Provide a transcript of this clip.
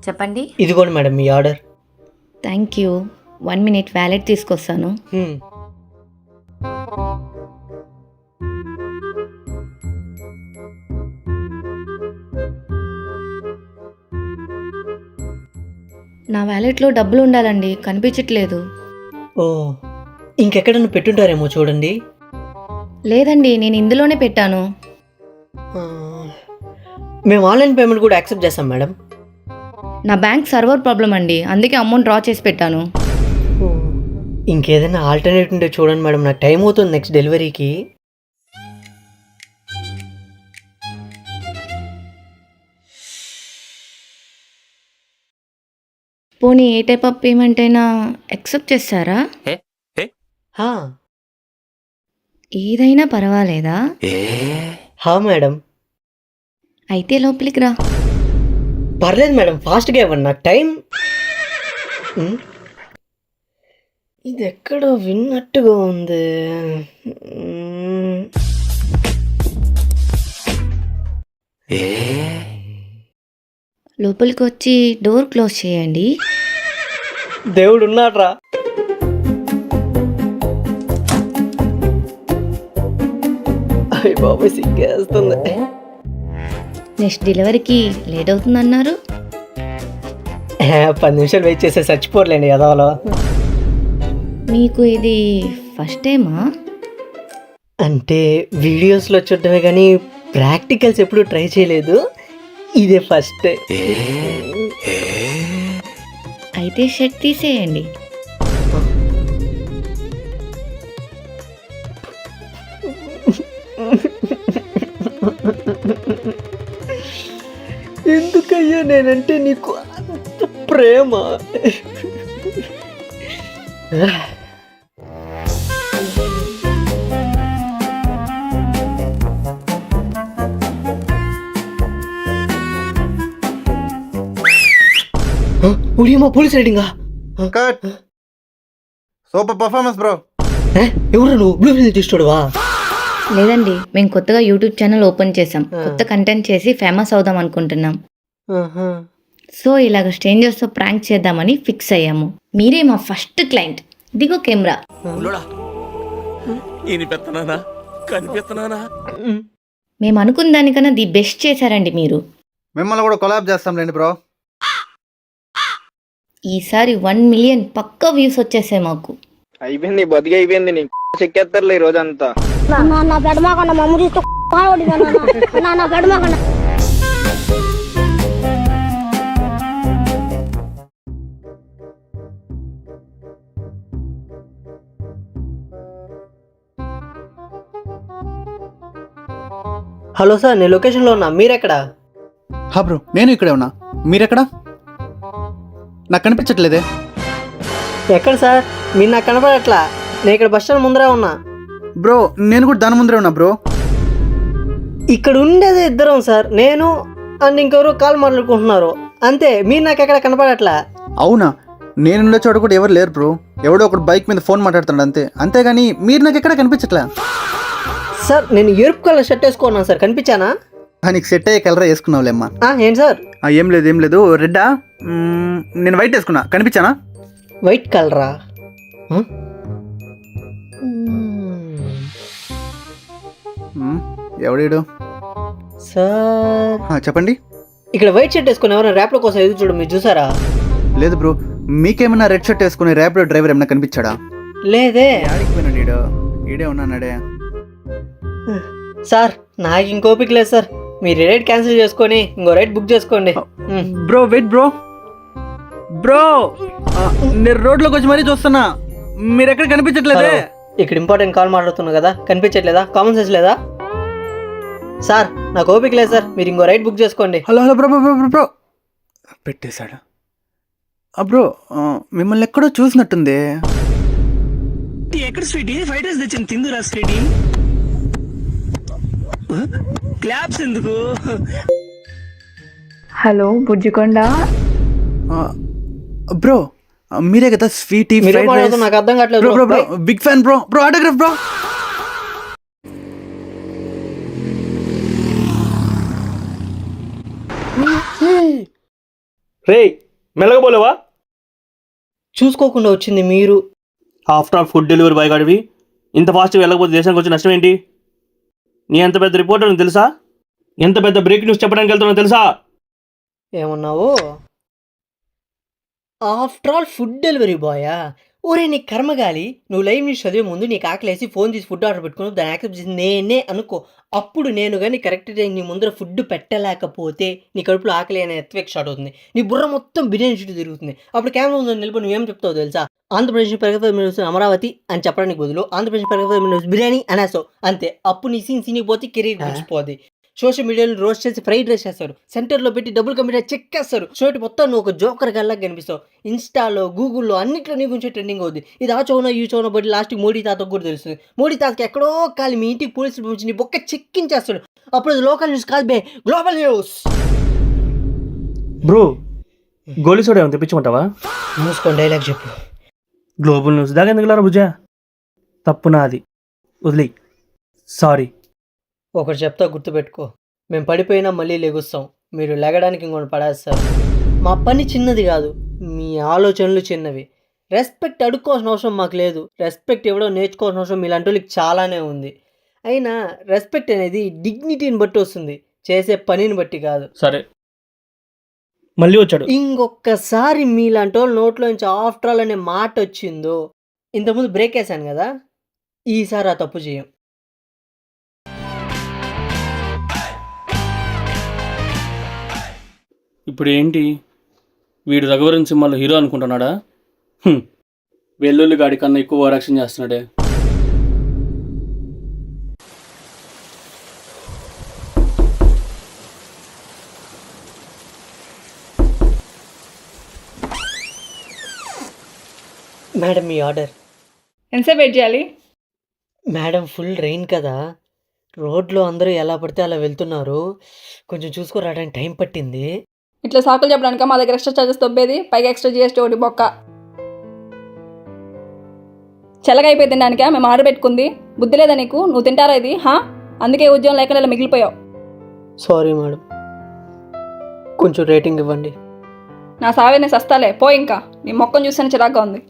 చెప్పండి. ఇదిగోండి మేడం మీ order. Thank you. 1 minute wallet తీసుకొస్తాను. నా వ్యాలెట్లో డబ్బులు ఉండాలండి, కనిపించట్లేదు. ఓ, ఇంకెక్కడన్నా పెట్టుంటారేమో చూడండి. లేదండి, నేను ఇందులోనే పెట్టాను. ఆ, మేము ఆన్లైన్ పేమెంట్ కూడా యాక్సెప్ట్ చేస్తాం మేడం. నా బ్యాంక్ సర్వర్ ప్రాబ్లం అండి, అందుకే అమౌంట్ డ్రా చేసి పెట్టాను. ఓ, ఇంకేదైనా ఆల్టర్నేట్ ఉంటే చూడండి మేడం, నాకు టైం అవుతుంది నెక్స్ట్ డెలివరీకి. పోనీ ఏ టైప్ ఆఫ్ పేమెంట్ అయినా యాక్సెప్ట్ చేస్తారా? హా ఏదైనా పర్వాలేదా? హా మేడం. అయితే లోపలికి రా. పర్లేదు మేడం, ఫాస్ట్గా ఇవ్వండి, నాకు టైం. ఇది ఎక్కడో విన్నట్టుగా ఉంది. లోపలికి వచ్చి డోర్ క్లోజ్ చేయండి. దేవుడు ఉన్నాడ్రా. అయ్య బాబు, సిగ్గేస్తుంది. నెక్స్ట్ డెలివరీకి లేట్ అవుతుందన్నారు. 10 నిమిషాలు వెయిట్ చేస్తే చచ్చిపోర్లేండి ఎదవలో. మీకు ఇది ఫస్ట్ టైమా? అంటే వీడియోస్లో చూడటమే కానీ ప్రాక్టికల్స్ ఎప్పుడు ట్రై చేయలేదు, ఇదే ఫస్ట్. అయితే షర్ట్ తీసేయండి. ఎందుకయ్యా నేనంటే నీకు అంత ప్రేమ? ఉడియమ్మా, పోలీస్ రైడింగా? కట్. Super performance bro. ఎవరు నువ్వు? బ్లూ ఫిల్మ్ తీసుకోడువా? లేదండి, మేము కొత్తగా యూట్యూబ్ ఛానల్ ఓపెన్ చేసాం. కొత్త కంటెంట్ చేసి ఫేమస్ అవుదాం అనుకుంటున్నాం. సో ఇలాగ స్ట్రేంజర్స్తో ప్రాంక్ చేద్దామని ఫిక్స్ అయ్యాము. మీరే మా ఫస్ట్ క్లయింట్. దిగో కెమెరా. మేము అనుకున్న దానికన్నా ది బెస్ట్ చేశారండి మీరు. మిమ్మల్ని కూడా కొలాబ్ చేస్తాంలేండి బ్రో. ఈసారి 1 million పక్కా వ్యూస్ వచ్చేసాయి మాకు. అయిపోయింది, బతికి అయిపోయింది. నీకు చెక్కేస్తారులే ఈ రోజంతా. హలో సార్, నేను లొకేషన్లో ఉన్నా, మీరెక్కడా? హా బ్రో, నేను ఇక్కడే ఉన్నా, మీరెక్కడా? నాకు కనిపించట్లేదే. ఎక్కడ సార్? మీరు నాకు కనపడట్లా. నేను ఇక్కడ బస్ స్టాండ్ ముందరే ఉన్నా. బ్రో నేను కూడా దాని ముందరే ఉన్నా బ్రో. ఇక్కడ ఉండేది ఇద్దరం సార్, నేను అండ్ ఇంకెవరు కాల్ మాట్లాడుకుంటున్నారు అంతే. మీరు నాకు ఎక్కడ కనపడట్లా. అవునా? నేనుండే చోట కూడా ఎవరు లేరు బ్రో. ఎవడో ఒకడు బైక్ మీద ఫోన్ మాట్లాడుతున్నాడు అంతే, అంతేగాని మీరు నాకు ఎక్కడ కనిపించట్లే. సార్, నేను ఎరుపు కలర్ షర్ట్ వేసుకున్నాను సార్, కనిపించానా? నీకు సెట్ అయ్యే కలర్ వేసుకున్నావులేమ్మా. ఏంటి సార్? ఏం లేదు. రెడ్డా? నేను వైట్ వేసుకున్నా, కనిపించానా? వైట్ కలరా? ఎవడేడు సార్ చెప్పండి. ఇక్కడ వైట్ షర్ట్ వేసుకుని ఎవరైనా ర్యాప్లో కోసం ఎదురు చూడడం మీరు చూసారా? లేదు బ్రో, మీకేమన్నా రెడ్ షర్ట్ వేసుకుని ర్యాపిడో డ్రైవర్ ఏమన్నా కనిపించాడా? లేదే. ఆడిపోయినాడు, ఈడే ఉన్నాడే. సార్ నాకు ఇంకోపిక లేదు సార్, మీరు రైడ్ క్యాన్సిల్ చేసుకొని ఇంకో రైడ్ బుక్ చేసుకోండి. Bro wait bro. నేను రోడ్లోకి వచ్చి మరీ చూస్తున్నా, మీరు ఎక్కడ కనిపించట్లేదే. ఇక్కడ ఇంపార్టెంట్ కాల్ మాట్లాడుతున్నా కదా, కనిపించట్లేదా? కామన్ సెన్స్ లేదా సార్? నాకు ఓపిక లేదు సార్, మీరు ఇంకో రైడ్ బుక్ చేసుకోండి. హలో బ్రో పెట్టేశాడు. బ్రో మిమ్మల్ని ఎక్కడో చూసినట్టుంది. ఎక్కడ స్వీటీ? ఫ్రైడ్ రైస్ తెచ్చింది తిందురా స్వీటీ. క్లాప్స్ ఎందుకు? హలో బుజ్జికొండ. బ్రో మీరే కదా స్వీటీ ఫ్రైడ్ రైస్? నాకు అర్థం కావట్లేదు bro. Big fan bro. Autograph bro. రే మెలగబోలేవా? చూసుకోకుండా వచ్చింది మీరు. After all food delivery boy గాడివి ఇంత ఫాస్ట్గా వెళ్ళకపోతే దేశానికి వచ్చే నష్టం ఏంటి? నీ ఎంత పెద్ద రిపోర్టర్ తెలుసా? ఎంత పెద్ద బ్రేక్ న్యూస్ చెప్పడానికి వెళ్తున్నా తెలుసా? ఏమన్నావు? ఆఫ్టర్ ఆల్ ఫుడ్ డెలివరీ బాయా? ఒరే నీ కర్మగాలి, నువ్వు లైవ్ న్యూస్ చదివే ముందు నీకు ఆకలేసి ఫోన్ తీసి ఫుడ్ ఆర్డర్ పెట్టుకుని దాన్ని యాక్సెప్ట్ చేసి నేనే అనుకో. అప్పుడు నేను కానీ కరెక్ట్ టైం నీ ముందర ఫుడ్ పెట్టలేకపోతే నీ కడుపులో ఆకలి అనే ఎత్వేక్ స్టార్ట్ అవుతుంది. నీ బుర్ర మొత్తం బిర్యానీ చుట్టూ తిరుగుతుంది. అప్పుడు కెమెరా ముందు నిలబడి నువ్వేం చెప్తావు తెలుసా? ఆంధ్రప్రదేశ్ ప్రగతి అమరావతి అని చెప్పడానికి బదులు ఆంధ్రప్రదేశ్ ప్రగతి బిర్యానీ అనేస్తావు అంతే. అప్పుడు నీ సీన్ సినిపోతే కెరీర్ గుర్చిపోద్ది. సోషల్ మీడియాలో రోస్ట్ చేసి ఫ్రైడ్ రైస్ చేస్తారు, సెంటర్లో పెట్టి డబుల్ కంప్యూటర్ చెక్ చేస్తారు. షోటి మొత్తం నువ్వు ఒక జోకర్ గల్లా కనిపిస్తావు. ఇన్స్టాలో గుగూల్లో అన్నింటిలో నీ గురించి ట్రెండింగ్ అవుద్ది. ఇది ఆ చౌన ఈ చౌన బట్టి లాస్ట్కి మోడీ తాతకు కూడా తెలుస్తుంది. మోడీ తాతకి ఎక్కడో కాలి మీ ఇంటికి పోలీసులు పంపించి నీ బొక్క చెక్కించేస్తాడు. అప్పుడు అది లోకల్ న్యూస్ కాదు బే, గ్లోబల్ న్యూస్. బ్రో గోలీ సోడా ఏమైనా తెప్పించమంటావా? మూసుకొని డైలాగ్ చెప్పు. గ్లోబల్ న్యూస్ దాకా ఎందుకు లారా బుజ్జా? తప్పు నాది, వదిలే. సారీ. ఒకటి చెప్తా గుర్తుపెట్టుకో, మేము పడిపోయినా మళ్ళీ లెగుస్తాం, మీరు లెగడానికి ఇంకొని పడేస్తారు. మా పని చిన్నది కాదు, మీ ఆలోచనలు చిన్నవి. రెస్పెక్ట్ అడుక్కోవాల్సిన అవసరం మాకు లేదు, రెస్పెక్ట్ ఇవ్వడం నేర్చుకోవాల్సిన అవసరం మీలాంటి వాళ్ళకి చాలానే ఉంది. అయినా రెస్పెక్ట్ అనేది డిగ్నిటీని బట్టి వస్తుంది, చేసే పనిని బట్టి కాదు. సరే మళ్ళీ వచ్చాడు. ఇంకొకసారి మీలాంటి వాళ్ళు నోట్లోంచి ఆఫ్టర్ ఆల్ అనే మాట వచ్చిందో, ఇంతకుముందు బ్రేక్ వేసాను కదా, ఈసారి ఆ తప్పు చేయం. ఇప్పుడు ఏంటి, వీడు రఘువరన్ సినిమాలో హీరో అనుకుంటున్నాడా? వెల్లుల్లి గాడి కన్నా ఎక్కువ ఓవరాక్షన్ చేస్తున్నాడే. మేడం మీ ఆర్డర్. ఎంతసేపు వెయిట్ చేయాలి? మేడం ఫుల్ రెయిన్ కదా, రోడ్లో అందరూ ఎలా పడితే అలా వెళ్తున్నారు, కొంచెం చూసుకోరావడానికి టైం పట్టింది. ఇట్లా సాకులు చెప్పడానికి మా దగ్గర ఎక్స్ట్రా చార్జెస్ తొబ్బేది, పైగా ఎక్స్ట్రా జిఎస్టీ ఒకటి బొక్క. చెల్లగైపోయి తినడానికా మేము ఆర్డర్ పెట్టుకుంది? బుద్ధి లేదా నీకు? నువ్వు తింటారా ఇది? అందుకే ఉద్యోగం లేకుండా ఇలా మిగిలిపోయావు. సారీ మేడం, కొంచెం రేటింగ్ ఇవ్వండి. నా సావే నేను సస్తాలే, పో ఇంకా. నీ మొక్కను చూసాను చిరాగ్గా ఉంది.